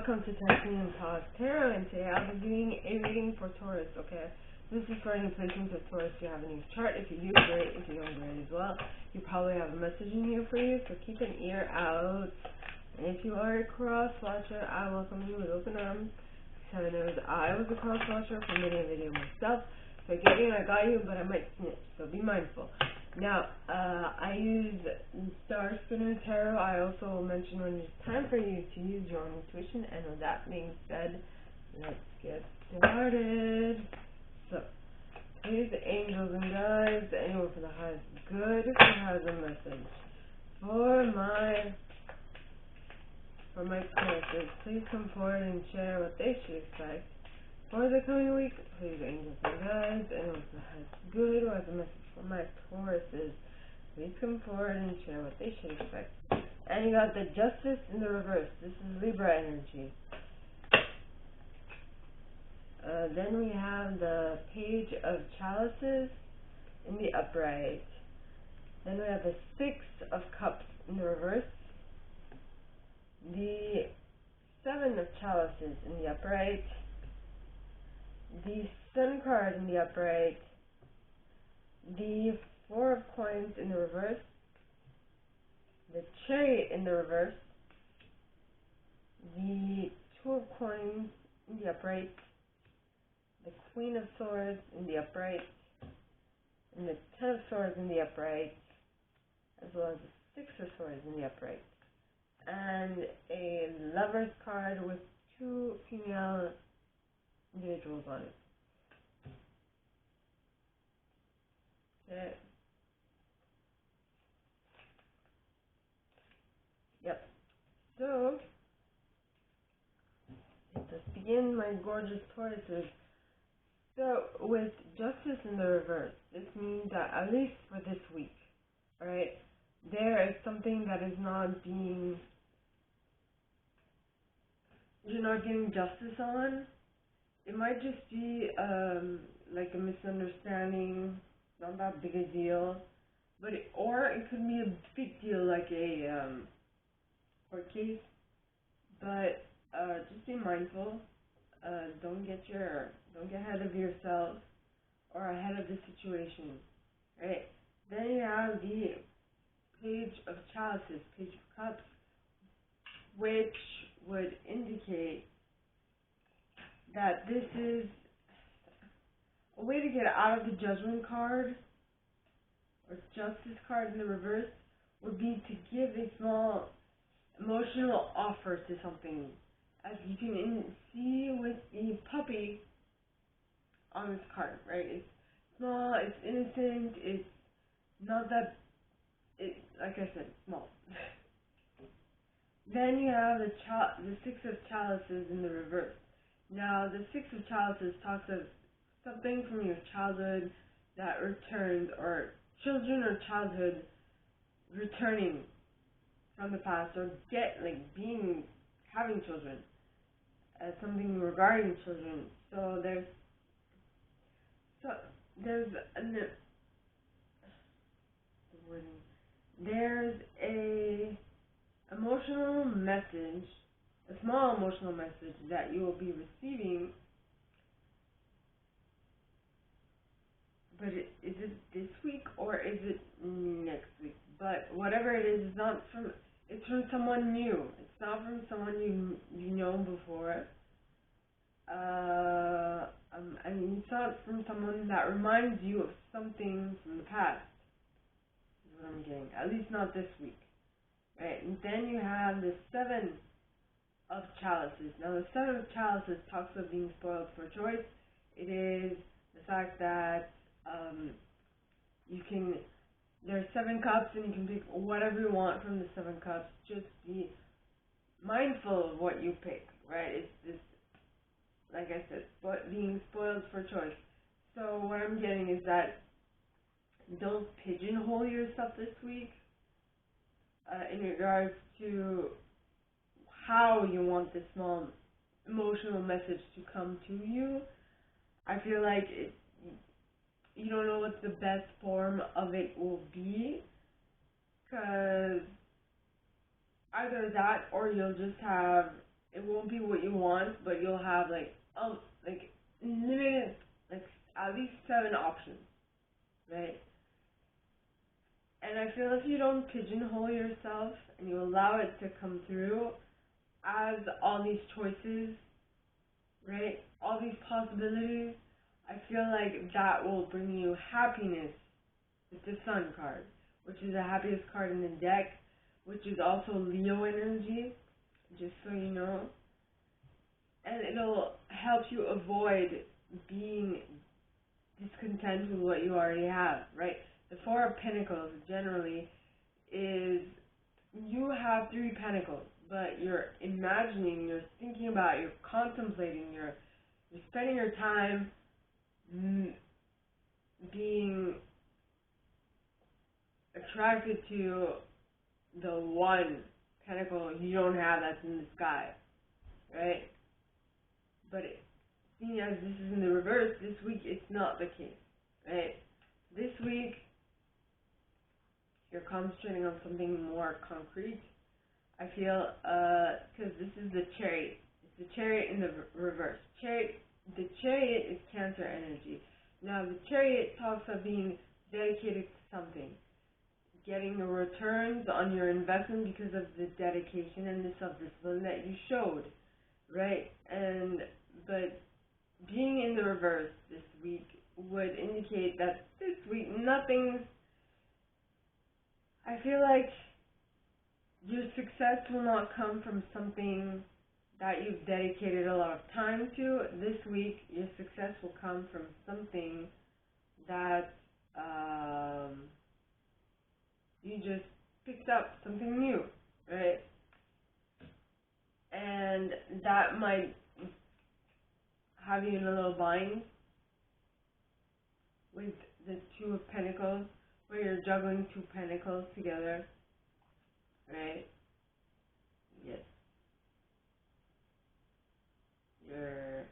welcome to Untitled Chapter, and today I'll be doing a reading for Taurus, okay? This is for any placements of Taurus you have in your chart. If you do, great. If you don't, great as well. You probably have a message in here for you, so keep an ear out. And if you are a cross-watcher, I welcome you with open arms. Heaven knows I was a cross-watcher for making a video myself. So I get you and I got you, but I might snitch, so be mindful. Now, I use Star Spinner Tarot. I also will mention when it's time for you to use your own intuition. And with that being said, let's get started. So, please, angels and guides, anyone for the highest good who has a message for my Chalices, please come forward and share what they should expect for the coming week. Please, angels and guides, anyone for the highest good who has a message for my Tauruses, please come forward and share what they should expect. And you got the Justice in the reverse. This is Libra energy. Then we have the Page of Chalices in the upright. Then we have the Six of Cups in the reverse. The Seven of Chalices in the upright. The Sun card in the upright. The Four of Coins in the reverse. The Chariot in the reverse. The Two of Coins in the upright. The Queen of Swords in the upright, and the Ten of Swords in the upright, as well as the Six of Swords in the upright, and a Lover's card with two female individuals on it. Okay. Yep. So, let's begin, my gorgeous Tauruses. So, with Justice in the reverse, this means that at least for this week, alright, there is something that is not being, you're not getting justice on. It might just be like a misunderstanding, not that big a deal, but or it could be a big deal, like a court case. But just be mindful. Don't get ahead of yourself or ahead of the situation, right? Then you have the Page of Chalices, Page of Cups, which would indicate that this is a way to get out of the Judgment card or Justice card in the reverse would be to give a small emotional offer to something. As you can see with the puppy on this card, right? It's small, it's innocent, it's not that, like I said, small. Then you have the Six of Chalices in the reverse. Now, the Six of Chalices talks of something from your childhood that returns, or children or childhood returning from the past, or having children. Something regarding children. So there's a emotional message, a small emotional message that you will be receiving. But is it this week or is it next week? But whatever it is, it's from someone new. It's not from someone you know before. It's not from someone that reminds you of something from the past, is what I'm getting. At least not this week. Right? And then you have the Seven of Chalices. Now, the Seven of Chalices talks of being spoiled for choice. It is the fact that there's 7 cups and you can pick whatever you want from the 7 cups. Just be mindful of what you pick, right? It's this, like I said, being spoiled for choice. So what I'm getting is that don't pigeonhole yourself this week in regards to how you want this small emotional message to come to you. I feel like you don't know what the best form of it will be, because either that or you'll just have it won't be what you want, but you'll have like limited, like at least 7 options, right? And I feel if you don't pigeonhole yourself and you allow it to come through as all these choices, right? All these possibilities, I feel like that will bring you happiness with the Sun card, which is the happiest card in the deck, which is also Leo energy, just so you know. And it'll help you avoid being discontent with what you already have, right? The Four of Pentacles generally is you have 3 pentacles, but you're imagining, you're thinking about, you're contemplating, you're spending your time being attracted to the one pentacle you don't have that's in the sky, right? But seeing as this is in the reverse, this week it's not the case, right? This week you're concentrating on something more concrete. I feel, because this is the Chariot. It's the Chariot in the reverse. The Chariot is Cancer energy. Now, the Chariot talks of being dedicated to something, getting the returns on your investment because of the dedication and the self-discipline that you showed, right? But being in the reverse this week would indicate that this week I feel like your success will not come from something that you've dedicated a lot of time to. This week, your success will come from something that you just picked up, something new, right? And that might have you in a little bind with the Two of Pentacles, where you're juggling 2 pentacles together, right? Yes. You're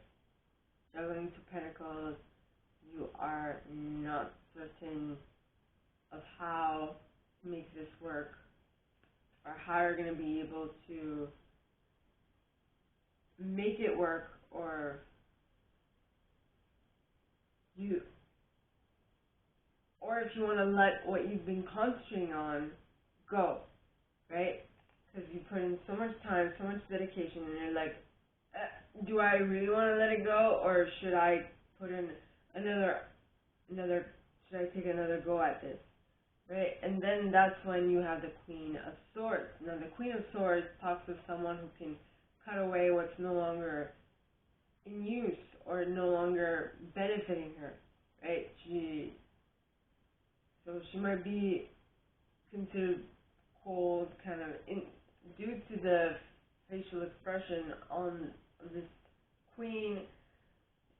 juggling 2 pentacles. You are not certain of how to make this work, or how you're going to be able to make it work, or if you want to let what you've been concentrating on go, right? Because you put in so much time, so much dedication, and you're like, do I really want to let it go, or should I put in should I take another go at this, right? And then that's when you have the Queen of Swords. Now, the Queen of Swords talks of someone who can cut away what's no longer in use or no longer benefiting her, right? So she might be considered cold, kind of, due to the facial expression on this queen.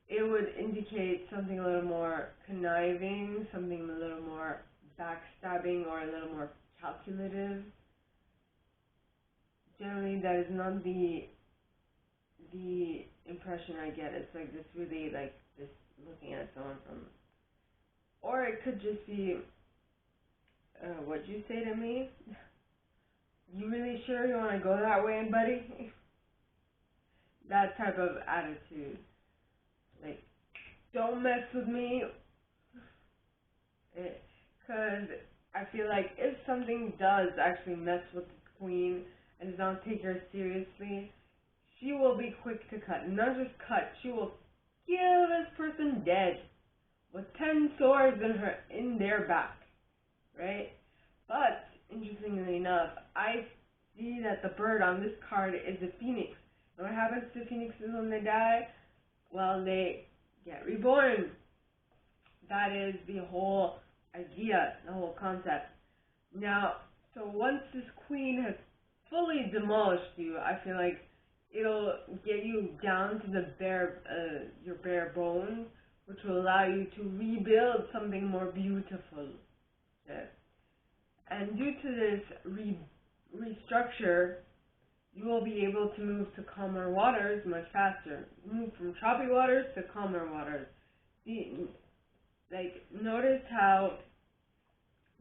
It would indicate something a little more conniving, something a little more backstabbing, or a little more calculative. Generally, that is not the impression I get. It's like this really, like this looking at someone from, or it could just be, what'd you say to me? You really sure you want to go that way, buddy? That type of attitude. Like, don't mess with me. Because I feel like if something does actually mess with the queen and does not take her seriously, she will be quick to cut. Not just cut, she will kill this person dead with 10 swords in their back, right? But interestingly enough, I see that the bird on this card is a phoenix. And what happens to phoenixes when they die? Well, they get reborn. That is the whole idea, the whole concept. Now, so once this queen has fully demolished you, I feel like it'll get you down to the your bare bones, which will allow you to rebuild something more beautiful. Okay? And due to this restructure, you will be able to move to calmer waters much faster. Move from choppy waters to calmer waters. Notice how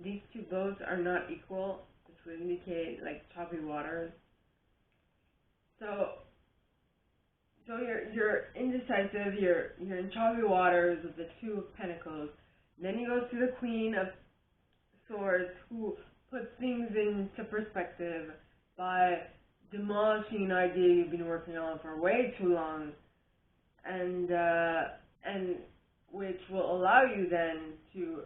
these 2 boats are not equal, which would indicate like choppy waters. So indecisive. You're in choppy waters with the Two of Pentacles. And then you go to the Queen of Swords, who puts things into perspective by demolishing an idea you've been working on for way too long, and which will allow you then to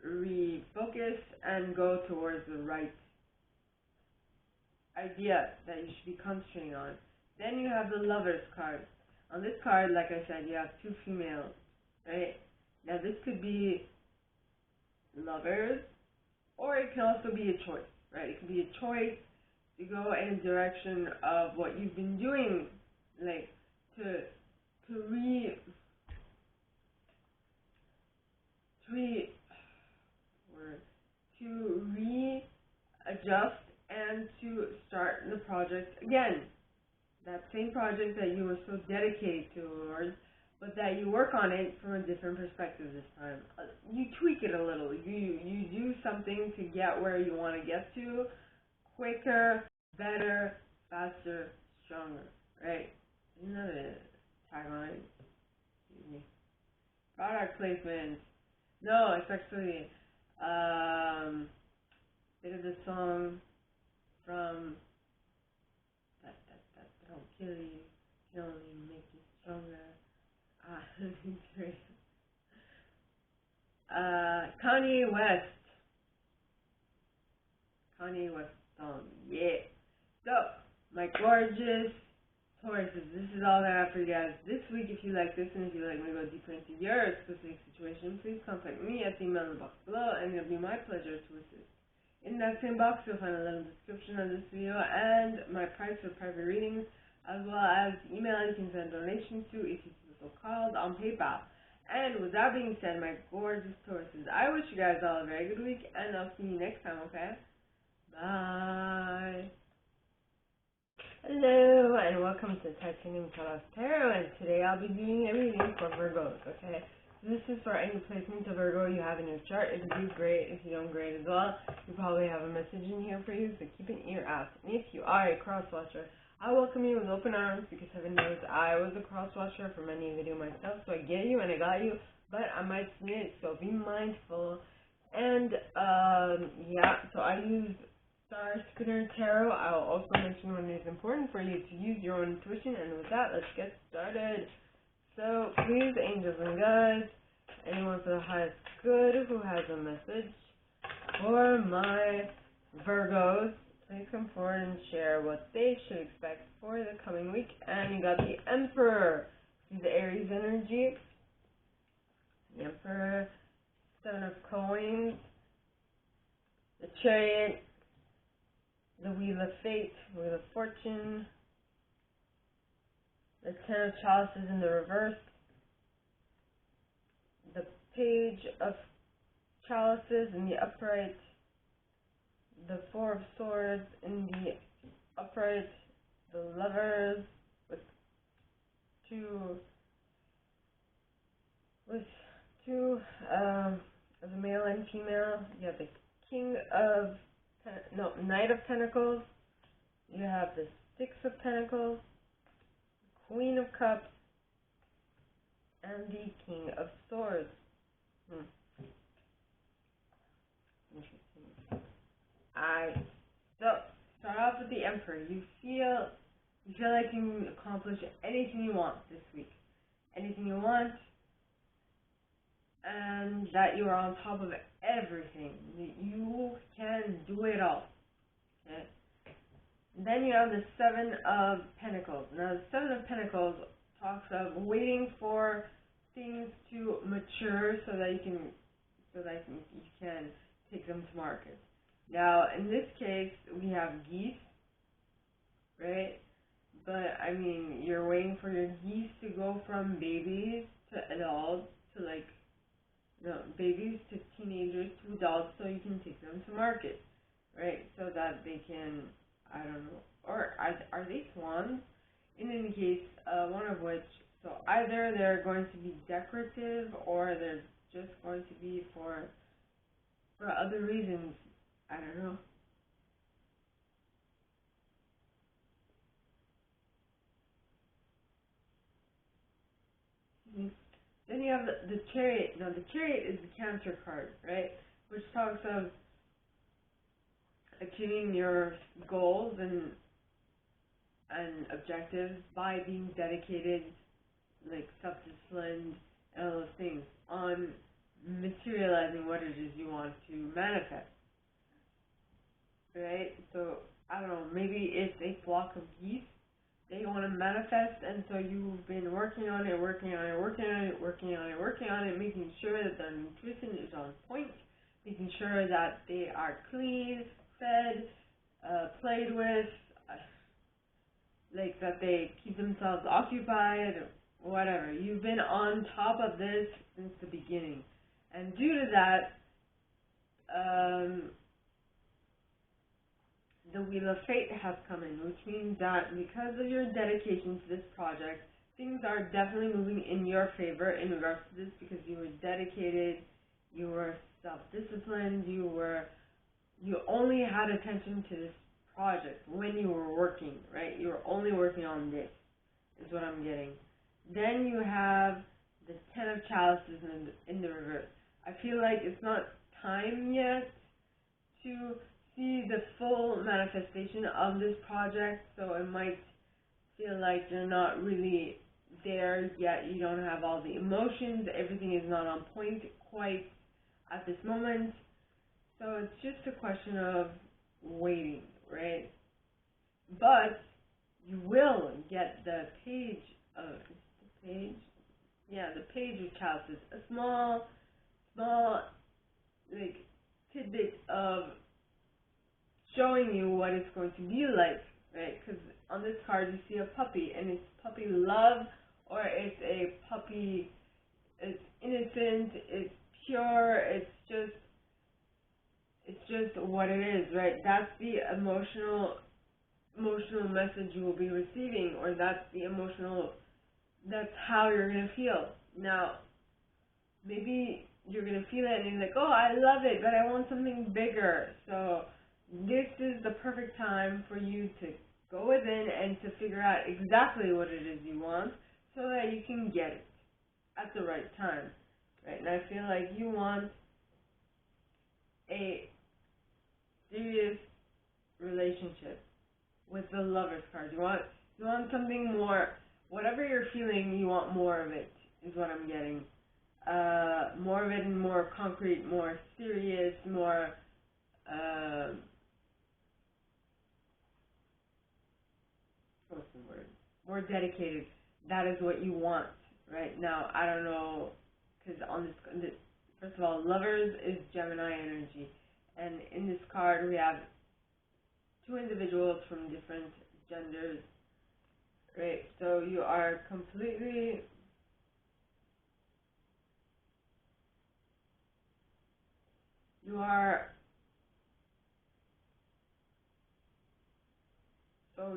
refocus and go towards the right idea that you should be concentrating on. Then you have the Lovers card. On this card, like I said, you have two females, right? Now this could be lovers, or it can also be a choice, right? It could be a choice to go in a direction of what you've been doing, like to readjust and to start the project again. That same project that you were so dedicated towards, but that you work on it from a different perspective this time. You tweak it a little. You do something to get where you want to get to quicker, better, faster, stronger, right? Isn't that a tagline? Excuse me. Product placement. No, it's actually bit of the song from that don't kill you, can only make you stronger. Kanye West song, yeah. So, my gorgeous Tauruses, this is all that I have for you guys this week. If you like this and if you'd like me to go deeper into your specific situation, please contact me at the email in the box below, and it'll be my pleasure to assist. In that same box, you'll find a little description of this video and my price for private readings, as well as email you can send donations to if you feel so called on PayPal. And with that being said, my gorgeous Tauruses, I wish you guys all a very good week, and I'll see you next time, okay? Bye. Hello, and welcome to Untitled Chapter, and today I'll be doing a reading for Virgos, okay? This is for any placement of Virgo you have in your chart. If you do, great. If you don't, great as well. You probably have a message in here for you, so keep an ear out. And if you are a cross-watcher, I welcome you with open arms, because heaven knows I was a cross-watcher for many a video myself, so I get you and I got you, but I might snitch, so be mindful. And, yeah, so I use Star Spinner Tarot. I will also mention when it is important for you to use your own intuition, and with that, let's get started. So, please, angels and guides, anyone for the highest good who has a message for my Virgos, please come forward and share what they should expect for the coming week. And you got the Emperor. This is the Aries energy. The Emperor, Seven of Coins, the Chariot, the Wheel of Fate, Wheel of Fortune, the King of Chalices in the reverse, the Page of Chalices in the upright, the Four of Swords in the upright, the Lovers with two as a male and female. You have the Knight of Pentacles. You have the Six of Pentacles, Queen of Cups, and the King of Swords. Interesting. So start off with the Emperor. You feel like you can accomplish anything you want this week. Anything you want, and that you are on top of everything. You can do it all. Okay? Then you have the Seven of Pentacles. Now, the Seven of Pentacles talks of waiting for things to mature so that you can take them to market. Now, in this case, we have geese, right? But I mean, you're waiting for your geese to go from babies to adults to babies to teenagers to adults, so you can take them to market, right? So that they can, I don't know, or are they swans? In any case, one of which, so either they're going to be decorative or they're just going to be for other reasons. I don't know. Then you have the Chariot. Now, the Chariot is the Cancer card, right? Which talks of achieving your goals and objectives by being dedicated, like self-disciplined and all those things, on materializing what it is you want to manifest, right? So, I don't know, maybe it's a flock of geese that you want to manifest, and so you've been working on it, making sure that their nutrition is on point, making sure that they are clean, fed, played with, like that they keep themselves occupied, or whatever. You've been on top of this since the beginning. And due to that, the Wheel of Fate has come in, which means that because of your dedication to this project, things are definitely moving in your favor in regards to this, because you were dedicated, you were self-disciplined, you only had attention to this project when you were working, right? You were only working on this, is what I'm getting. Then you have the Ten of Chalices in the reverse. I feel like it's not time yet to see the full manifestation of this project, so it might feel like you're not really there yet. You don't have all the emotions. Everything is not on point quite at this moment. So it's just a question of waiting, right? But you will get the page of the page of Chalices, a small like tidbit of showing you what it's going to be like, right? Because on this card you see a puppy, and it's puppy love, or it's a puppy, it's innocent, it's pure, it's just what it is, right? That's the emotional message you will be receiving, or that's how you're going to feel. Now, maybe you're going to feel it and you're like, oh, I love it, but I want something bigger. So this is the perfect time for you to go within and to figure out exactly what it is you want, so that you can get it at the right time, right? And I feel like you want a serious relationship with the Lover's card. You want something more. Whatever you're feeling, you want more of it, is what I'm getting. More of it, and more concrete, more serious, more what's the word? More dedicated. That is what you want right now. I don't know, because on this, first of all, Lovers is Gemini energy, and in this card we have two individuals from different genders, right? So you are completely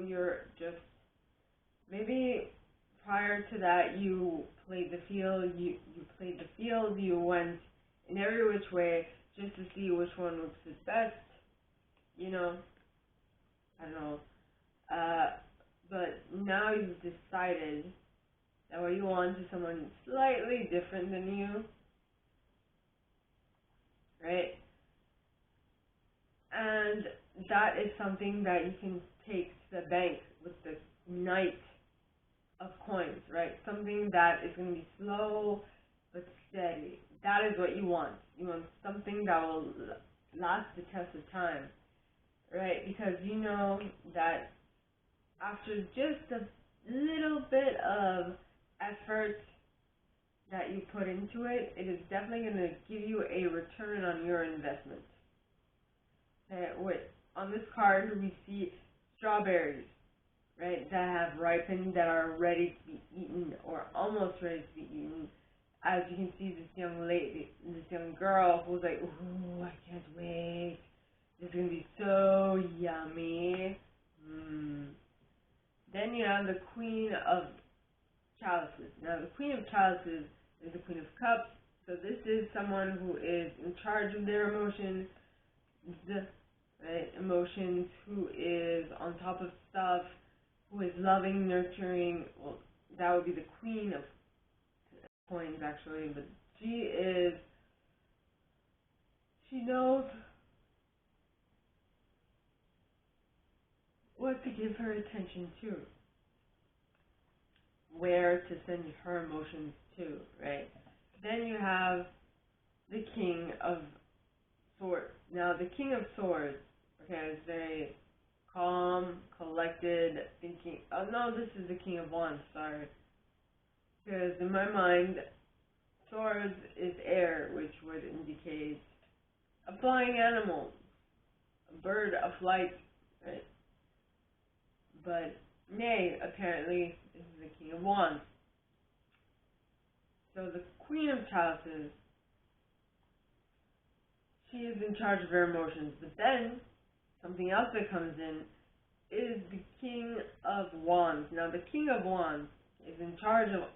you're just, maybe prior to that you played the field, you went in every which way just to see which one would fit best, I don't know. But now you've decided that what you want is someone slightly different than you, right? And that is something that you can take to the bank with the Knight of Coins, right? Something that is going to be slow but steady. That is what you want. You want something that will last the test of time, right? Because you know that after just a little bit of effort that you put into it, it is definitely going to give you a return on your investment. On this card, we see strawberries, right, that have ripened, that are ready to be eaten, or almost ready to be eaten. As you can see, this young girl who's like, ooh, I can't wait. This is going to be so yummy. Then you have the Queen of Chalices. Now, the Queen of Chalices is the Queen of Cups. So this is someone who is in charge of their emotions, emotions, who is on top of stuff, who is loving, nurturing. Well, that would be the Queen of coins actually, but she knows what to give her attention to, where to send her emotions to, right? Then you have the King of Swords. Now, the King of Swords, okay, is very calm, collected, thinking, oh no, this is the King of Wands, sorry. Because in my mind, Taurus is air, which would indicate a flying animal, a bird, a flight, right? But nay, apparently, this is the King of Wands. So the Queen of Chalices, she is in charge of her emotions. But then, something else that comes in is the King of Wands. Now, the King of Wands is in charge of,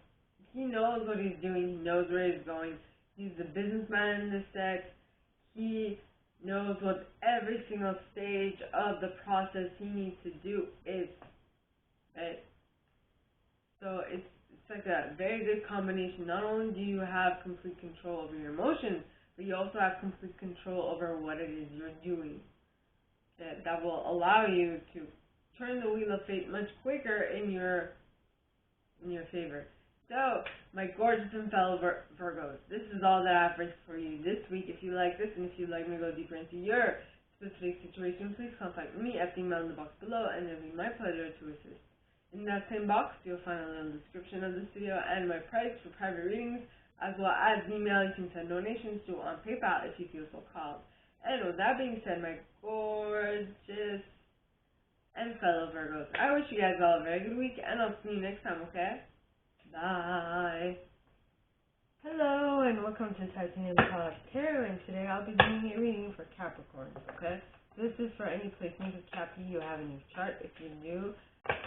he knows what he's doing, he knows where he's going. He's the businessman in this deck. He knows what every single stage of the process he needs to do is, right? So it's like a very good combination. Not only do you have complete control over your emotions, but you also have complete control over what it is you're doing. That will allow you to turn the wheel of fate much quicker in your favor. So, my gorgeous and fellow Virgos, this is all that I have for you this week. If you like this, and if you'd like me to go deeper into your specific situation, please contact me at the email in the box below, and it'll be my pleasure to assist. In that same box, you'll find a little description of this video and my price for private readings, as well as an email you can send donations to on PayPal if you feel so called. And with that being said, my gorgeous and fellow Virgos, I wish you guys all a very good week, and I'll see you next time, okay? Bye. Hello, and welcome to Untitled Chapter, and today I'll be doing a reading for Capricorn, okay? This is for any placement of Cappy you have in your chart. If you do,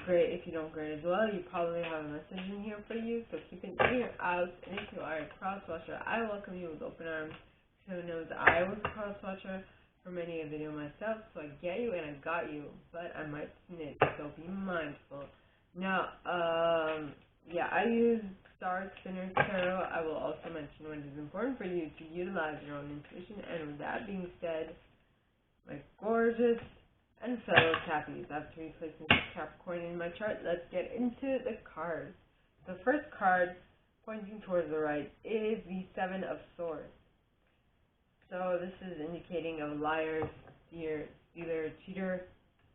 great. If you don't, great as well. You probably have a message in here for you, so keep an ear out. And if you are a cross-watcher, I welcome you with open arms. Who knows, I was a cross-watcher for many a video myself, so I get you and I got you, but I might snitch, so be mindful. Now, yeah, I use Star Spinner Tarot. I will also mention when it is important for you to utilize your own intuition. And with that being said, my gorgeous and fellow Cappies, I have 3 placements of Capricorn in my chart. Let's get into the cards. The first card, pointing towards the right, is the 7 of Swords. So this is indicating a liar, stealer, cheater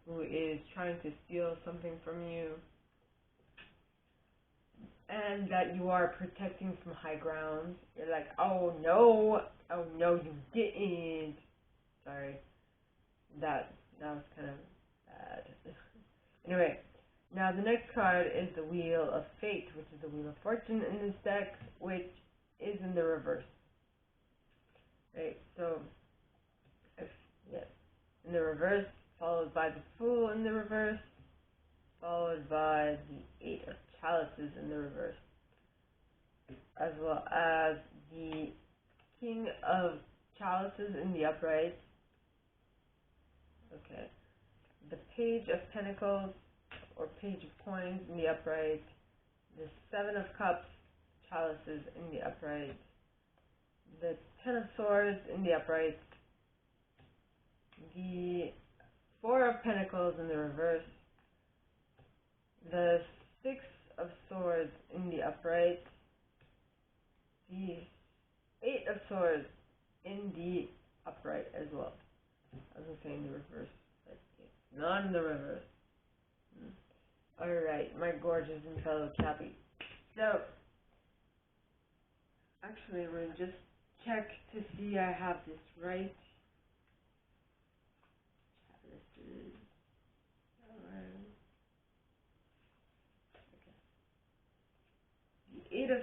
who is trying to steal something from you, and that you are protecting from high ground. You're like, oh no, you didn't. Sorry, that was kind of bad. Anyway, now the next card is the Wheel of Fate, which is the Wheel of Fortune in this deck, which is in the reverse. Right, so, in the reverse, followed by the Fool in the reverse, followed by the 8 of Chalices in the reverse, as well as the King of Chalices in the upright, okay, the Page of Pentacles, or Page of Coins in the upright, the 7 of Cups, Chalices in the upright, the 10 of Swords in the upright, the 4 of Pentacles in the reverse, the 6 of Swords in the upright, the 8 of Swords in the upright as well. I was saying the reverse, but it's not in the reverse. Alright, my gorgeous and fellow Cappy. So, actually, I'm going to just check to see I have this right. Chalices. Alright. Okay.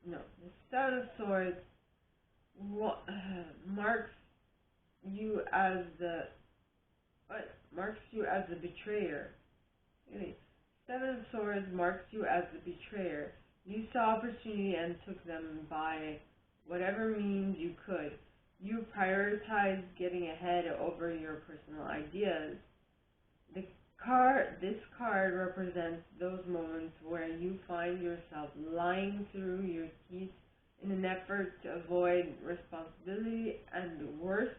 The 7 of Swords marks you as the betrayer. Really, 7 of Swords marks you as the betrayer. You saw opportunity and took them by whatever means you could. You prioritized getting ahead over your personal ideas. This card represents those moments where you find yourself lying through your teeth in an effort to avoid responsibility, and worse,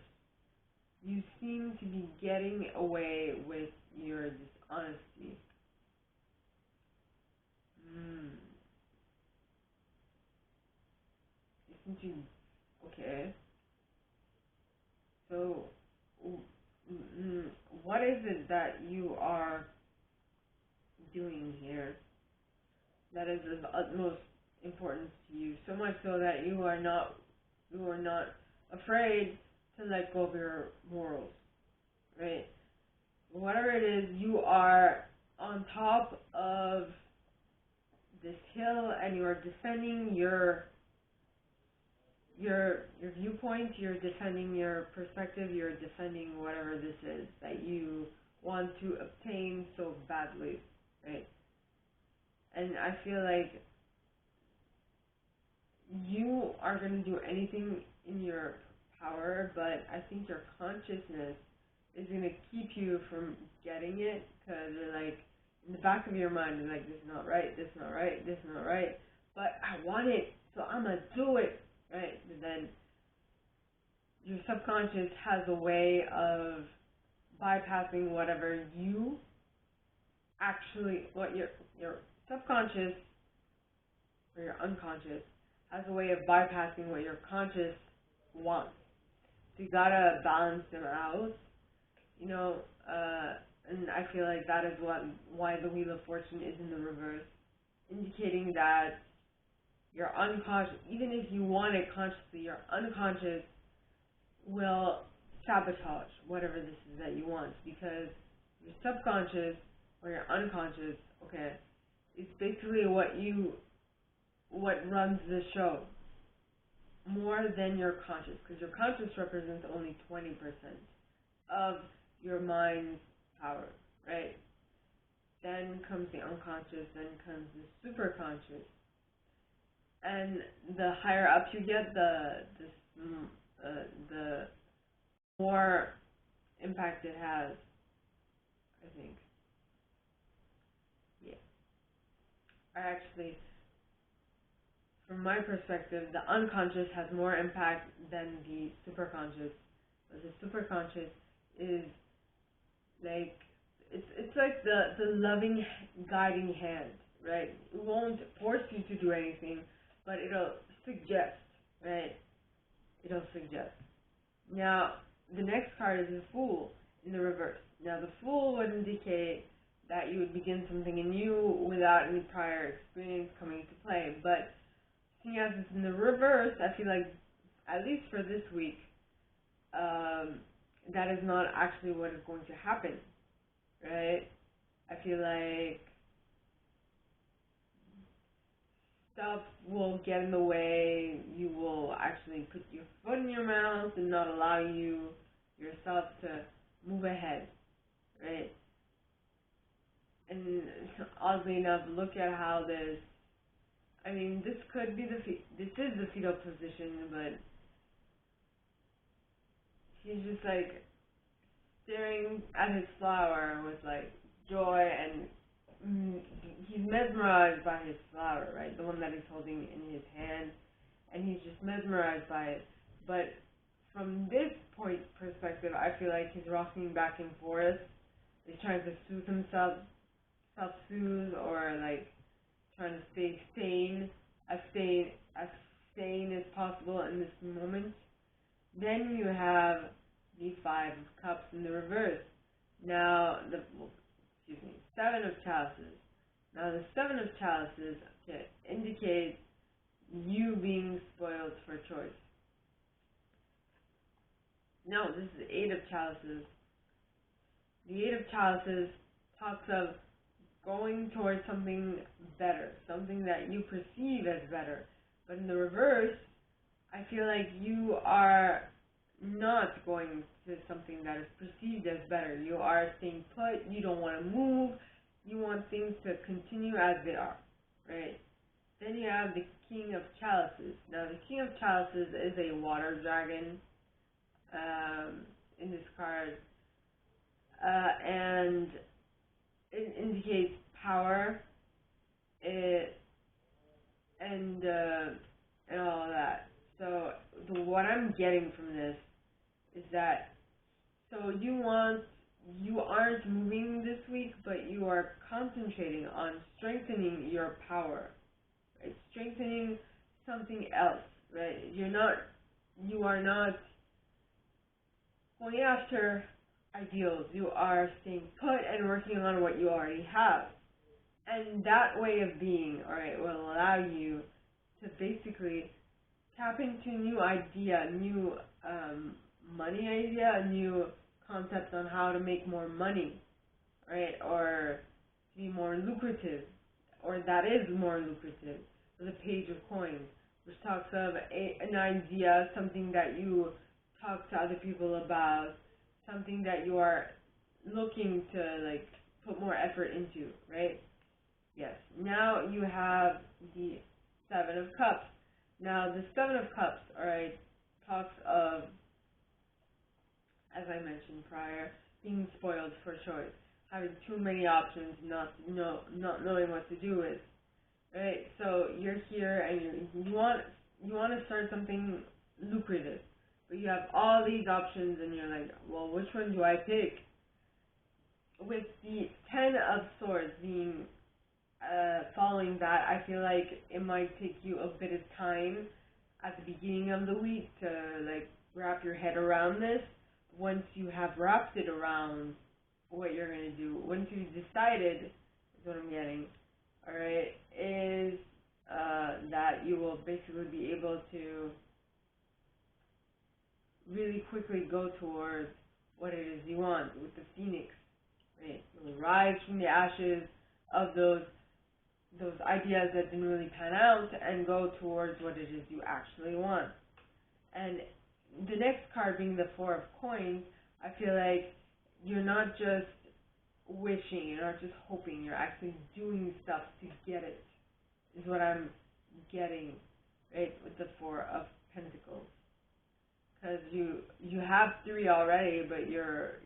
you seem to be getting away with your dishonesty. Isn't you okay? So, what is it that you are doing here that is of utmost importance to you? So much so that you are not afraid to let go of your morals, right? Whatever it is, you are on top of this hill and you are defending your viewpoint, you're defending your perspective, you're defending whatever this is that you want to obtain so badly, right? And I feel like you are going to do anything in your power, but I think your consciousness is going to keep you from getting it, because like in the back of your mind you're like, this is not right, this is not right, this is not right, but I want it, so I'm going to do it, right? And then your subconscious has a way of bypassing whatever you actually, what your subconscious or your unconscious has a way of bypassing what your conscious wants. So you gotta balance them out, you know, and I feel like that is why the Wheel of Fortune is in the reverse, indicating that your unconscious, even if you want it consciously, your unconscious will sabotage whatever this is that you want, because your subconscious or your unconscious, okay, is basically what runs the show more than your conscious, because your conscious represents only 20% of your mind's power, right? Then comes the unconscious, then comes the superconscious, and the higher up you get, the more impact it has, I think. Yeah. Actually, from my perspective, the unconscious has more impact than the superconscious. But the superconscious is like, it's like the loving guiding hand, right? It won't force you to do anything, but it'll suggest, right? It'll suggest. Now, the next card is the Fool in the reverse. Now, the Fool would indicate that you would begin something anew without any prior experience coming into play. But seeing as it's in the reverse, I feel like, at least for this week, that is not actually what is going to happen, right? I feel like stuff will get in the way. You will actually put your foot in your mouth and not allow yourself to move ahead, right? And oddly enough, look at how this, I mean, this could be this is the fetal position, but he's just like staring at his flower with like joy, and he's mesmerized by his flower, right? The one that he's holding in his hand, and he's just mesmerized by it. But from this point perspective, I feel like he's rocking back and forth. He's trying to soothe himself, self-soothe, or like trying to stay sane, as sane as possible in this moment. Then you have the Five of Cups in the reverse. Now, Seven of Chalices. Now, the Seven of Chalices indicates you being spoiled for choice. No, this is the Eight of Chalices. The Eight of Chalices talks of going towards something better, something that you perceive as better. But in the reverse, I feel like you are not going to something that is perceived as better. You are staying put, you don't want to move, you want things to continue as they are, right? Then you have the King of Chalices. Now the King of Chalices is a water dragon in this card, and it indicates power, and all that. I'm getting from this is that, so you aren't moving this week, but you are concentrating on strengthening your power, right? Strengthening something else, right? You are not going after ideals. You are staying put and working on what you already have. And that way of being, alright, will allow you to basically tap into new idea, new money idea, a new concept on how to make more money, right? Or to be more lucrative, or that is more lucrative. The Page of Coins, which talks of an idea, something that you talk to other people about, something that you are looking to like put more effort into, right? Yes. Now you have the Seven of Cups. Now the Seven of Cups, alright, talks of, as I mentioned prior, being spoiled for choice, having too many options, not knowing what to do with. Right? So you're here and you want to start something lucrative, but you have all these options and you're like, well, which one do I pick? With the Ten of Swords being following that, I feel like it might take you a bit of time at the beginning of the week to like wrap your head around this. Once you have wrapped it around what you're going to do, once you've decided, is what I'm getting, alright, is that you will basically be able to really quickly go towards what it is you want with the Phoenix, right? You'll rise from the ashes of those ideas that didn't really pan out and go towards what it is you actually want. And the next card being the Four of Coins, I feel like you're not just wishing, you're not just hoping, you're actually doing stuff to get it, is what I'm getting, right, with the Four of Pentacles. Because you have three already, but you're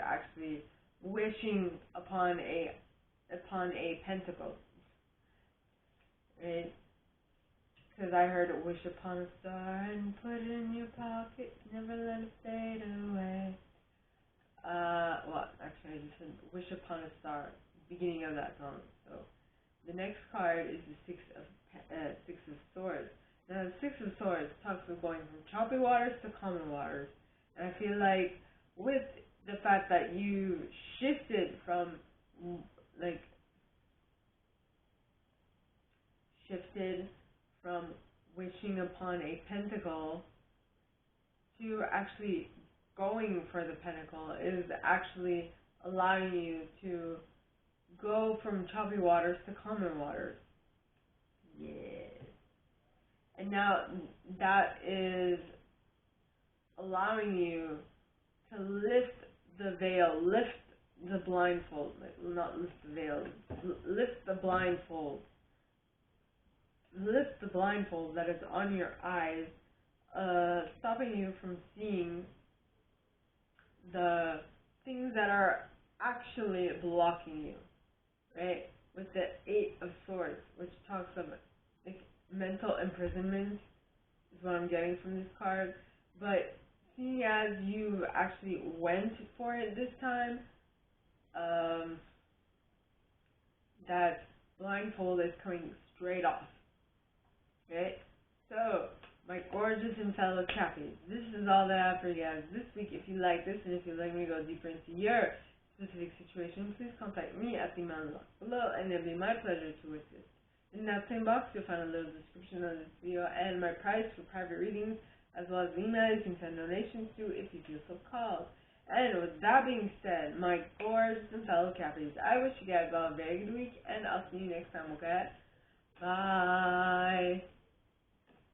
actually wishing upon a pentacle, right? Because I heard wish upon a star and put it in your pocket, never let it fade away. Well, actually, I just said wish upon a star, beginning of that song. So the next card is the Six of Swords. Now, the Six of Swords talks of going from choppy waters to common waters. And I feel like with the fact that you shifted from, wishing upon a pentacle to actually going for the pentacle is actually allowing you to go from choppy waters to common waters. Yeah. And now that is allowing you to lift the veil, lift the blindfold, not lift the veil, lift the blindfold. Lift the blindfold that is on your eyes, stopping you from seeing the things that are actually blocking you, right? With the Eight of Swords, which talks of like mental imprisonment, is what I'm getting from this card. But seeing as you actually went for it this time, that blindfold is coming straight off. Okay, so my gorgeous and fellow Chappies, this is all that I have for you guys this week. If you like this and if you'd like me to go deeper into your specific situation, please contact me at the email box below and it'll be my pleasure to assist. In that same box, you'll find a little description of this video and my price for private readings, as well as the email you can send donations to if you feel so called. And with that being said, my gorgeous and fellow Chappies, I wish you guys all a very good week and I'll see you next time, okay? Bye!